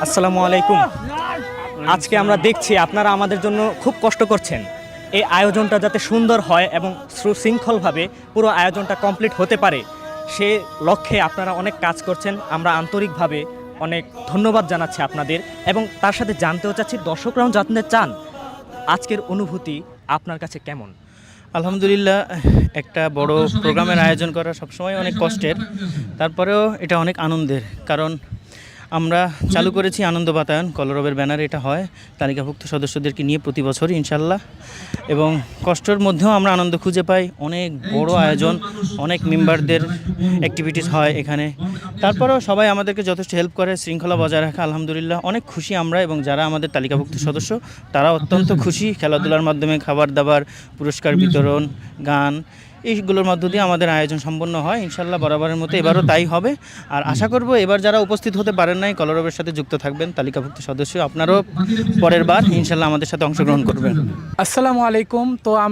আসসালামু আলাইকুম। আজকে আমরা দেখছি আপনারা আমাদের জন্য খুব কষ্ট করছেন। এই আয়োজনটা যাতে সুন্দর হয় এবং সুশৃঙ্খলভাবে পুরো আয়োজনটা কমপ্লিট হতে পারে, সে লক্ষ্যে আপনারা অনেক কাজ করছেন। আমরা আন্তরিকভাবে অনেক ধন্যবাদ জানাচ্ছি আপনাদের, এবং তার সাথে জানতেও চাচ্ছি দর্শকরাও জানতে চান আজকের অনুভূতি আপনার কাছে কেমন। আলহামদুলিল্লাহ, একটা বড় প্রোগ্রামের আয়োজন করা সবসময় অনেক কষ্টের, তারপরেও এটা অনেক আনন্দের। কারণ আমরা চালু করেছি আনন্দ বাতায়ন, কলরবের ব্যানারে এটা হয় তালিকাভুক্ত সদস্যদেরকে নিয়ে প্রতি বছরই ইনশাল্লাহ। এবং কষ্টের মধ্যেও আমরা আনন্দ খুঁজে পাই। অনেক বড় আয়োজন, অনেক মেম্বারদের অ্যাক্টিভিটিস হয় এখানে। তারপরেও সবাই আমাদেরকে যথেষ্ট হেল্প করে, শৃঙ্খলা বজায় রাখা। আলহামদুলিল্লাহ অনেক খুশি আমরা, এবং যারা আমাদের তালিকাভুক্ত সদস্য তারা অত্যন্ত খুশি। খেলাধুলার মাধ্যমে খাবার দাবার, পুরস্কার বিতরণ, গান, এইগুলোর মধ্য দিয়ে আমাদের আয়োজন সম্পন্ন হয়। ইনশাল্লাহ বরাবরের মতো এবারও তাই হবে। আর আশা করব এবার যারা উপস্থিত হতে পারেন নাই, কলরবের সাথে যুক্ত থাকবেন, তালিকাভুক্ত সদস্য আপনারাও পরের বার ইনশাল্লাহ আমাদের সাথে অংশগ্রহণ করবেন। আসসালামু আলাইকুম। তো